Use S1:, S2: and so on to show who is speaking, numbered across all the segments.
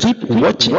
S1: Keep watching.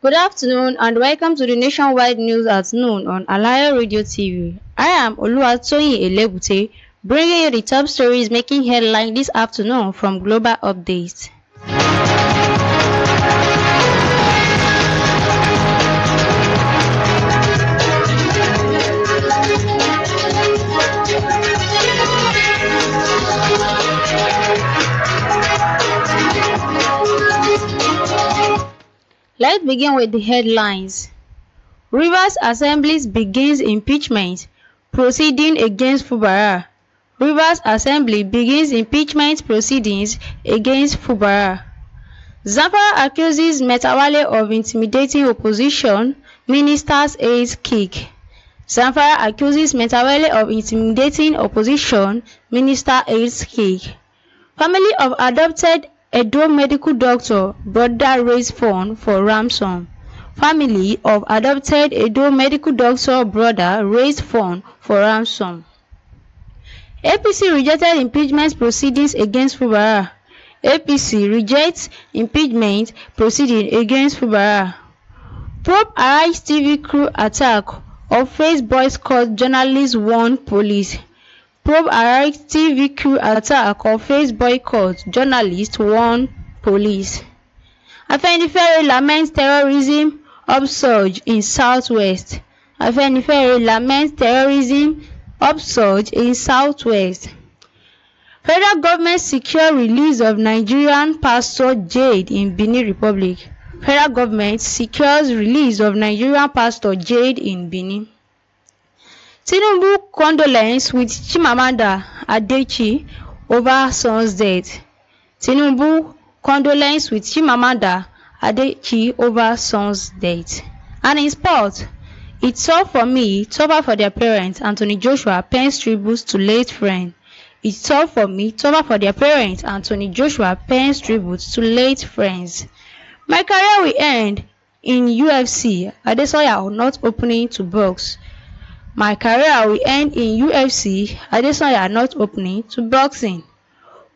S2: Good afternoon and welcome to the nationwide news at noon on Alayo Radio TV. I am Oluwatoyin Elebute, bringing you the top stories making headline this afternoon from Global Updates. Let's begin with the headlines. Rivers Assembly begins impeachment proceeding against Fubara. Rivers Assembly begins impeachment proceedings against Fubara. Zamfara accuses Metawale of intimidating opposition, minister's aides kick. Zamfara accuses Metawale of intimidating opposition, minister aides kick. Family of adopted Edo medical doctor brother raised fund for ransom. Family of adopted Edo medical doctor brother raised fund for ransom. APC rejected impeachment proceedings against Fubara. APC rejects impeachment proceeding against Fubara. Probe Arise TV crew attack of Face boycott journalists warn police. Probe Arise TV crew attack of Face boycott journalists warn police. Afenifere laments terrorism upsurge in Southwest. Afenifere laments terrorism upsurge in Southwest. Federal government secure release of Nigerian pastor Jade in Benin Republic. Federal government secures release of Nigerian pastor Jade in Benin. Tinubu condolence with Chimamanda Adichie over son's death. Tinubu condolence with Chimamanda Adichie over son's death. And in sport, it's tough for me, tougher for their parents. Anthony Joshua pens tributes to late friend. It's tough for me, tougher for their parents. Anthony Joshua pens tributes to late friends. My career will end in UFC. Adesanya not opening to box. My career will end in UFC. Adesanya not opening to boxing.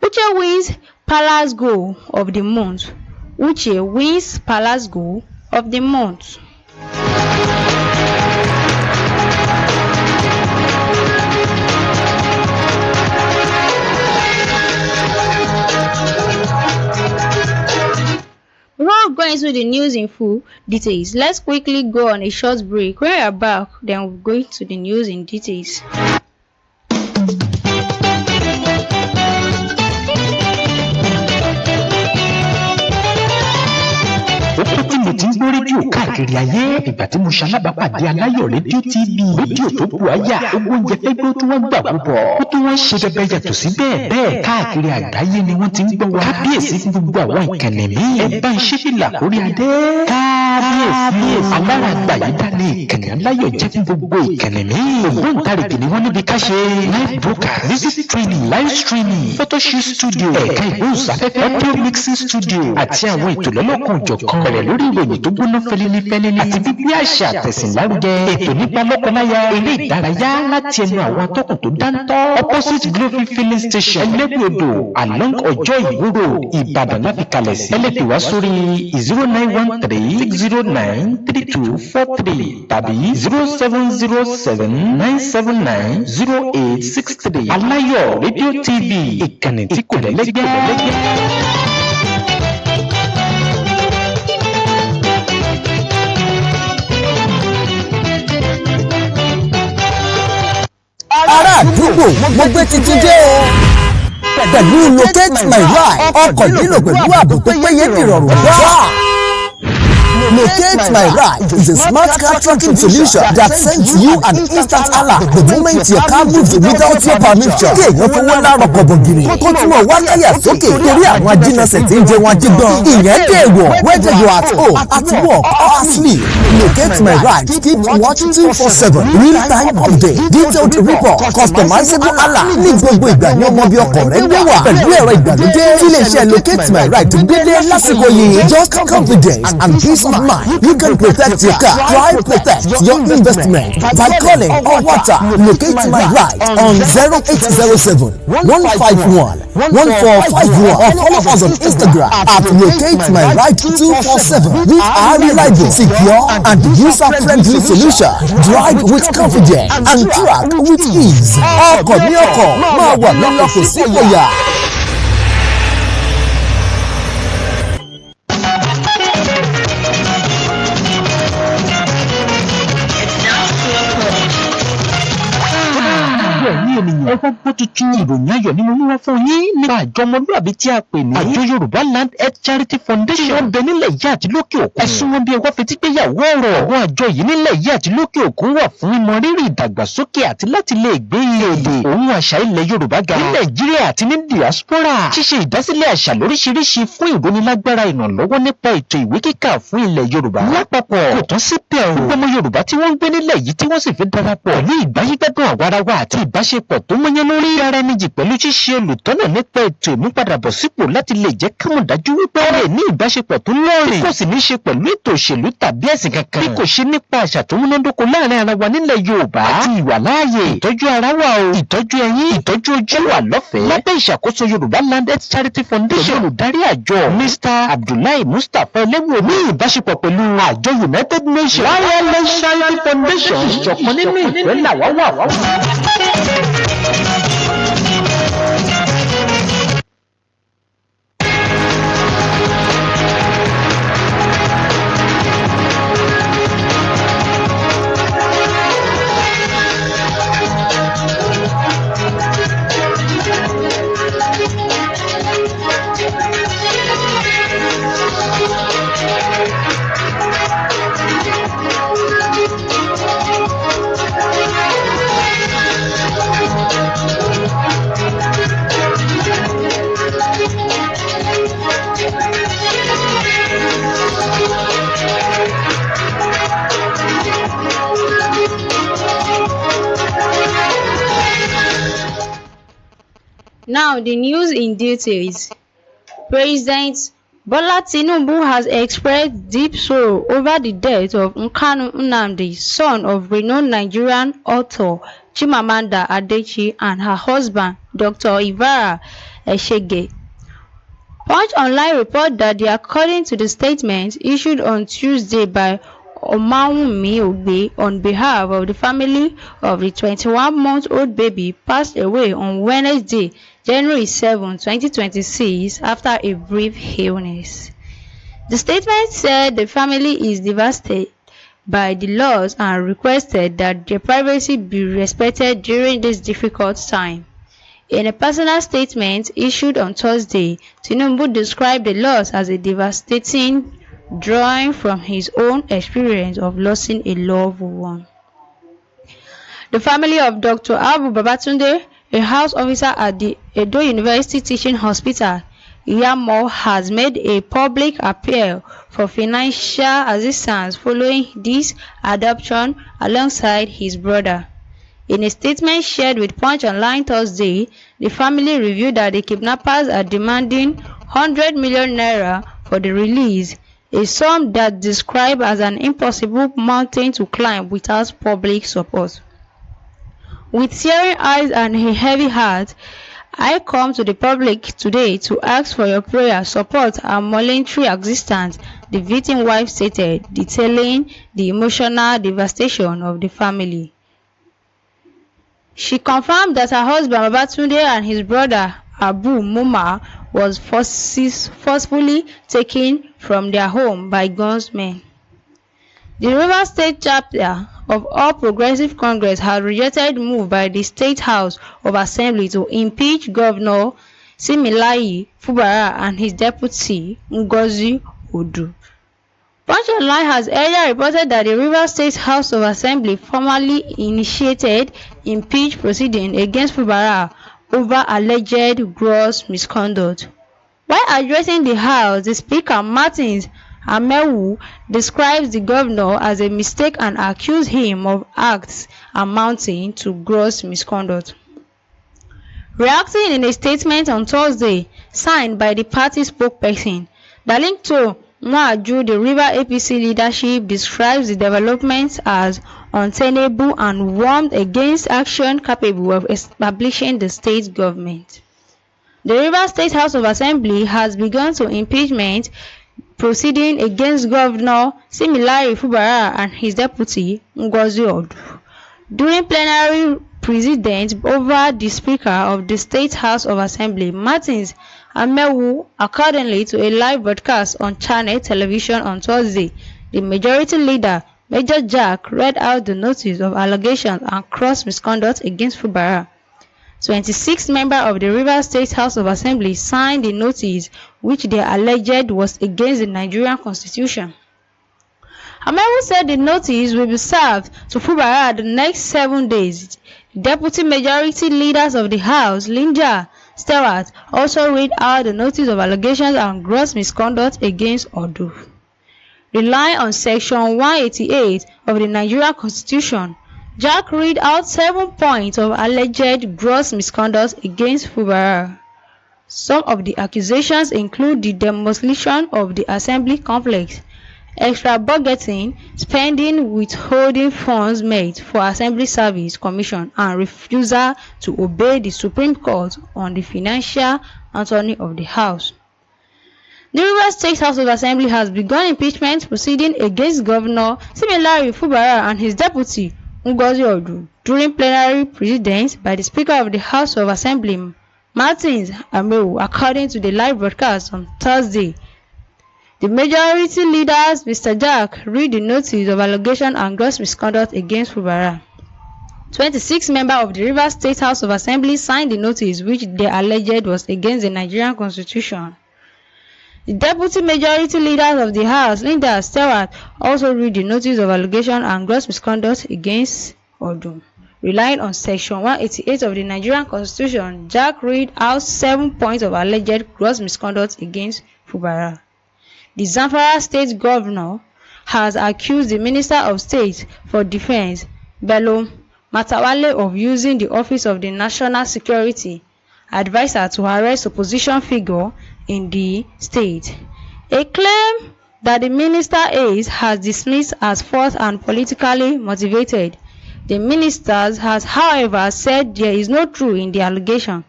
S2: Uche wins Palace goal of the month. Uche wins Palace goal of the month. Before we go into the news in full details, let's quickly go on a short break. When we are back, then we'll go into the news in details.
S1: Mo ti ń gbọ́ rédíò káàkiri ayé ìgbà tí mo ṣalábàápàdé Alayo rédíò TV rédíò tó bu àyà owó oúnjẹ fẹ́gbẹ́ tí wọ́n gbà púpọ̀ ó tún wọ́n ṣe bẹ́ẹ̀ yàtọ̀ sí bẹ́ẹ̀ káàkiri àgbáyé ni wọ́n ti ń gbọ́ wa kábíyèsí fún gbogbo àwọn ìkànnì mi ẹ bá ń ṣe fìlà lórí adé kábíyèsí alára àgbáyé dání ìkànnì Alayo jẹ́ fún gbogbo ìkànnì mi ògbóǹtarìgì ni wọ́n níbi ká ṣe live broadcast music training live streaming photoshoot studio ẹ̀ka ìgbóhùnsáfẹ́fẹ́ audio mixing studio àti àwọn ètò lọ́lọ́kan òjọ̀kan bẹ̀rẹ̀ lórí ìròyìn tó gbóná fẹlẹ́lẹ́fẹlẹ́ àti bíbí àṣà àtẹ̀sìn lárugẹ ètò nípa lọ́kọláya eré ìdárayá láti ẹnu àwọn atọ́kùn tó dáńtọ́ opposite Glory filling station ẹlẹ́gbẹ̀odò along ọjọ́ ìwúrò Ìbàdàn láti kalẹ̀ sí ẹlẹ́pẹ̀ wá sórí 0913-609-3243 tàbí 0707-979-0863 Alayo rédíò TV ìkànnì tí kò lẹ́lẹ́gbẹ́.
S3: ará àdúgbò mo gbé títí dé o. pẹ̀lú locate my ride ọkọ̀ nílò pẹ̀lú ààbò tó péye nírọ̀rùn wá. Locate My Ride is a smart car tracking solution that sends you an instant alert the moment your car moves without your permission. Kéèyàn fowó lárọ̀ kọ̀bọ̀gìrì kó tún mọ̀ wá káyà sókè torí àwọn ajínasẹ̀ tí ń jẹ wọn jígbọ́n. Ìyẹn dèwọ̀ whether you are at home, at work or asleep. Locate My Ride keeps watch 247 real-time update, detailed report, customizable alert ní gbogbo ìgbà ní ọmọ bí ọkọ̀ rẹ̀ gbé wà. Pẹ̀lú ẹ̀rọ ìgbàlódé tí iléeṣẹ́ Locate My Ride gbélé lásìkò yìí. Just confidence and peace of mind. You can protect your car. Try protect your investment by calling or WhatsApp Locate My Ride on 0807 151 1451 or follow us on Instagram at Locate My Ride 247. We are reliable, secure and user-friendly solution. Drive with confidence and track with ease. Ọkọ̀ ní ọkọ̀ máa wà lọ́lọ́ kò sí fòyà.
S1: Ẹ wá gbọ́ tuntun ìròyìn ayọ̀ nínú wíwá fún yín nípa àjọ ọmọlúwàbí tí a pè ní àjọ Yorùbá Land Health Charity Foundation. Wọ́n bẹ nílẹ̀ yìí àti lókè òkun. Ẹ̀sùn wọn bí ẹ wá fetí gbéyàwó ọ̀rọ̀. Àwọn àjọ yìí nílẹ̀ yìí àti lókè òkun wà fún ìmọ̀ rírì ìdàgbàsókè àti láti lè gbé èdè òun àṣà ilẹ̀ Yorùbá ga. Ní Nàìjíríà àti ní diaspora. Ṣíṣe ìdásílẹ̀ àṣà lóríṣiríṣi fún ìrónilágbára ìrànlọ́wọ́ nípa ètò ìwé kíkà fún ilẹ̀ Yorùbá. Lápapọ̀ kò tán síbẹ̀ o. Gbogbo ọmọ Yorùbá tí wọ́n ń gbé nílẹ̀ yìí tí wọ́n sì fi darapọ̀ ní ìgbáyégbádùn àwarawa àti ìbáṣepọ̀ tó mọ́yán lórí ara ẹni jì pẹ̀lú ṣíṣe olùtọ́nà nípa ètò ìmúpadàbọ̀sípò láti lè jẹ́ ká mọ̀ dájú wípé ó lè ní ìbáṣepọ̀ tó lọ́rìn. Kò sì ní ṣe pẹ̀lú ètò òṣèlú tàbí ẹ̀sìn kankan. Bí kò ṣe nípa àṣà tó múnádóko láàrin ara wa nílẹ̀ Yorùbá àti ìwàláàyè. Ìtọ́jú ara wa o, ìtọ́jú ẹyin, ìtọ́jú ojú wà lọ́fẹ̀ẹ́. Lábẹ́ ìṣàkóso Yorùbá Land Health Charity Foundation olùdarí àjọ Mr. Abdullahi Mustapha Elewo ní ìbáṣepọ̀ pẹ̀lú àjọ United Nations Land Charity Foundation. Ìṣọ̀kan nínú ìfẹ́ làwa wà fún.
S2: Now the news in details. President Bola Tinubu has expressed deep sorrow over the death of Nkanu Nnamdi, son of renowned Nigerian author Chimamanda Adichie and her husband Dr. Ivara Eshege. Punch Online report that according to the statement issued on Tuesday by Omawumi Ogbe on behalf of the family of the 21-month-old baby passed away on Wednesday, January 7, 2026 after a brief illness. The statement said the family is devastated by the loss and requested that their privacy be respected during this difficult time. In a personal statement issued on Thursday, Tinubu described the loss as a devastating, drawing from his own experience of losing a loved one. The family of Dr. Abu Babatunde, a house officer at the Edo University Teaching Hospital, Iyamo, has made a public appeal for financial assistance following this adoption alongside his brother. In a statement shared with Punch Online Thursday, the family revealed that the kidnappers are demanding 100 million naira for the release, a sum that described as an impossible mountain to climb without public support. With tearing eyes and a heavy heart, I come to the public today to ask for your prayer, support, and monetary assistance, the victim wife stated, detailing the emotional devastation of the family. She confirmed that her husband Babatunde and his brother Abu Muma was forcefully taken from their home by gunmen. The Rivers State chapter of All Progressive Congress has rejected the move by the State House of Assembly to impeach Governor Similayi Fubara and his deputy Ngozi Odu. Punch Online has earlier reported that the Rivers State House of Assembly formally initiated impeachment proceedings against Fubara over alleged gross misconduct. While addressing the House, the Speaker Martins Amewu describes the governor as a mistake and accused him of acts amounting to gross misconduct. Reacting in a statement on Thursday, signed by the party spokesperson, Dalinto Nwaju, the River APC leadership, describes the developments as untenable and warned against action capable of establishing the state government. The River State House of Assembly has begun to impeachment proceeding against Governor Similari Fubara and his deputy Ngozi Odu. During plenary precedent over the Speaker of the State House of Assembly, Martins Amewu, accordingly to a live broadcast on Channel Television on Thursday, the majority leader, Major Jack, read out the notice of allegations and gross misconduct against Fubara. 26 members of the Rivers State House of Assembly signed the notice, which they alleged was against the Nigerian Constitution. Amewu said the notice will be served to Fubara the next 7 days. The deputy majority leaders of the House, Linda Stewart, also read out the notice of allegations and gross misconduct against Odu. Relying on Section 188 of the Nigerian Constitution, Jack read out 7 points of alleged gross misconduct against Fubara. Some of the accusations include the demolition of the assembly complex, extra budgeting, spending withholding funds made for Assembly Service Commission, and refusal to obey the Supreme Court on the financial autonomy of the House. The Rivers State House of Assembly has begun impeachment proceeding against Governor Similari Fubara and his deputy Ngozi Odu during plenary precedence by the Speaker of the House of Assembly, Martins Amewu, according to the live broadcast on Thursday. The majority leaders, Mr. Jack, read the notice of allegation and gross misconduct against Fubara. 26 members of the Rivers State House of Assembly signed the notice, which they alleged was against the Nigerian Constitution. The deputy majority leaders of the House, Linda Stewart, also read the notice of allegation and gross misconduct against Odu. Relying on Section 188 of the Nigerian Constitution, Jack read out 7 points of alleged gross misconduct against Fubara. The Zamfara State Governor has accused the Minister of State for Defense, Bello Matawale, of using the office of the National Security Advisor to arrest opposition figure in the state, a claim that the minister has dismissed as false and politically motivated. The minister has, however, said there is no truth in the allegation.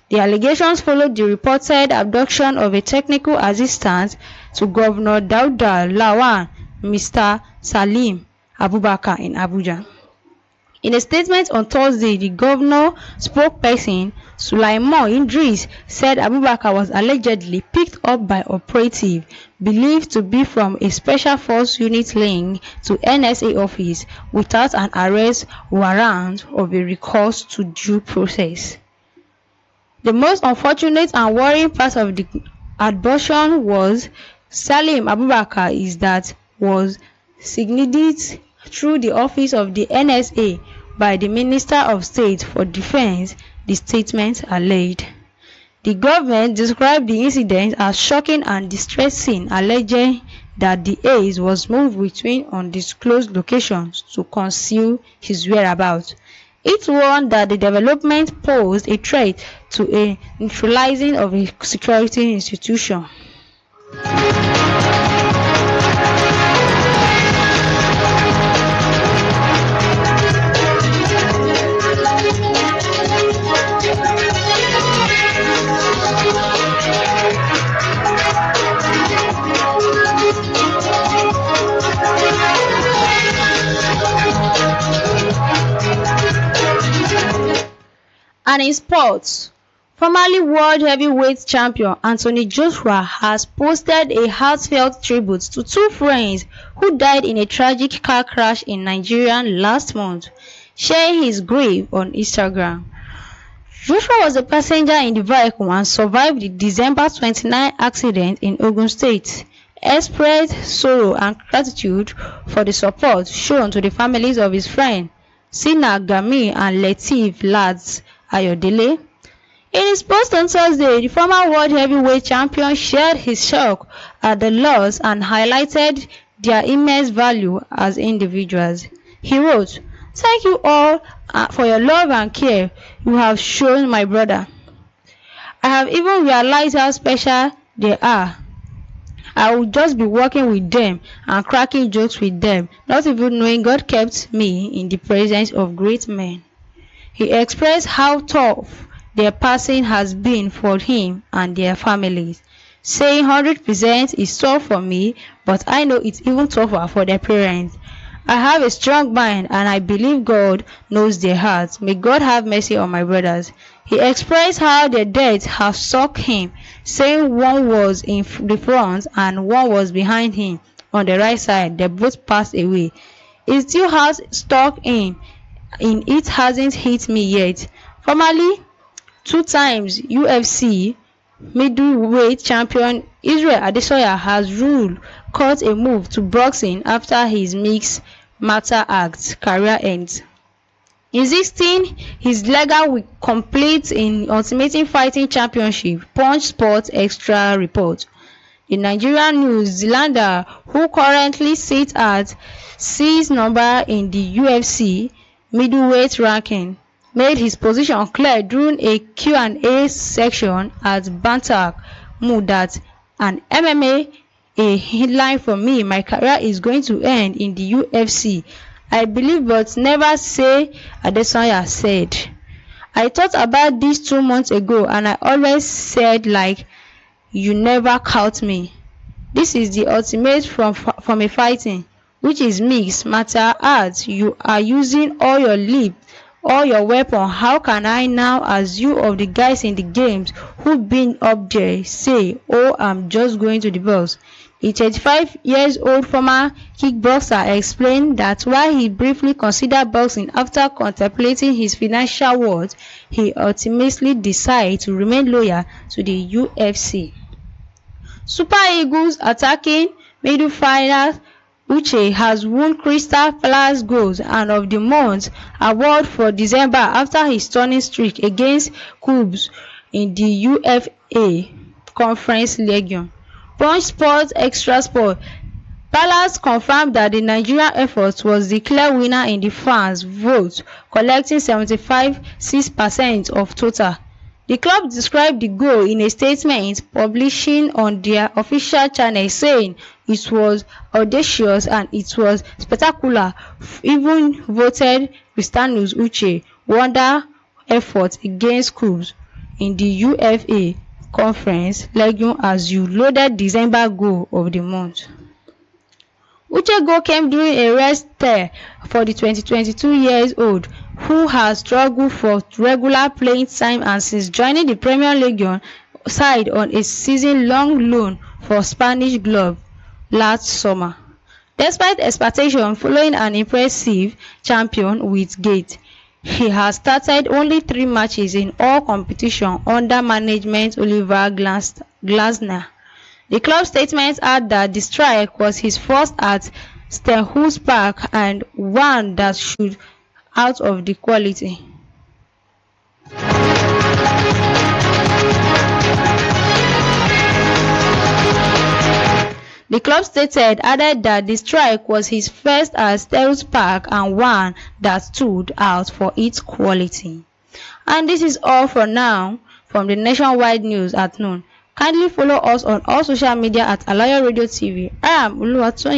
S2: The allegations followed the reported abduction of a technical assistant to Governor Dauda Lawan, Mr. Salim Abubakar, in Abuja. In a statement on Thursday, the governor spokesperson Sulaiman Idris said Abubakar was allegedly picked up by operative believed to be from a special force unit linked to NSA office without an arrest warrant or a recourse to due process. The most unfortunate and worrying part of the abduction was Salim Abubakar is that was signed through the office of the NSA by the Minister of State for Defense, the statement alleged. The government described the incident as shocking and distressing, alleging that the ace was moved between undisclosed locations to conceal his whereabouts. It warned that the development posed a threat to a neutralizing of a security institution. And in sports, formerly world heavyweight champion Anthony Joshua has posted a heartfelt tribute to 2 friends who died in a tragic car crash in Nigeria last month, sharing his grief on Instagram. Joshua was a passenger in the vehicle and survived the December 29 accident in Ogun State. expressed sorrow and gratitude for the support shown to the families of his friend Sina Gami and Lateef Lads Ayodele. In his post on Thursday, the former world heavyweight champion shared his shock at the loss and highlighted their immense value as individuals. He wrote, "Thank you all for your love and care you have shown my brother. I have even realized how special they are. I will just be working with them and cracking jokes with them, not even knowing God kept me in the presence of great men." He expressed how tough their passing has been for him and their families, saying 100% is tough for me, but I know it's even tougher for their parents. I have a strong mind and I believe God knows their hearts. May God have mercy on my brothers. He expressed how their deaths have struck him, saying one was in the front and one was behind him on the right side. They both passed away. It still has struck him, and it hasn't hit me yet. Formerly 2 times UFC middleweight champion Israel Adesanya has ruled cut a move to boxing after his Mixed Matter Act career ends. In 2016, his legal will complete in Ultimate Fighting Championship, Punch Sports Extra report. The Nigerian New Zealander, who currently sits at 6th number in the UFC middleweight ranking, made his position clear during a Q&A section at Bantamweight that an MMA a headline for me. My career is going to end in the UFC. I believe but never say, Adesanya said. I thought about this 2 months ago and I always said like, you never caught me. This is the ultimate from a fighting, which is mixed matter arts. You are using all your leap, all your weapon. How can I now, as you of the guys in the games who've been up there, say, oh, I'm just going to the box? The 35-year-old former kickboxer explained that while he briefly considered boxing after contemplating his financial worth, he ultimately decided to remain loyal to the UFC. Super Eagles attacking midfielder Uche has won Crystal Palace Goals and of the Month award for December after his stunning streak against Cubs in the UFA Conference League. Punch Sports Extra Sport. Palace confirmed that the Nigerian effort was the clear winner in the fans' vote, collecting 75.6% of total. The club described the goal in a statement publishing on their official channel, saying it was audacious and it was spectacular. Even voted Cristiano's Uche wonder effort against Cubs in the UFA Conference League as you loaded December goal of the month. Uche goal came during a rest spell for the 22-year-old who has struggled for regular playing time and since joining the Premier League side on a season-long loan for Spanish club last summer. Despite expectation following an impressive champion with Gate, he has started only 3 matches in all competition under management Oliver Glasner. The club statement added that the strike was his first at Stenhouse Park and one that should out of the quality. The club added that the strike was his first at Stenhouse Park and one that stood out for its quality. And this is all for now from the Nationwide News at noon. Kindly follow us on all social media at Alayo Radio TV. I am Uluwatoyin.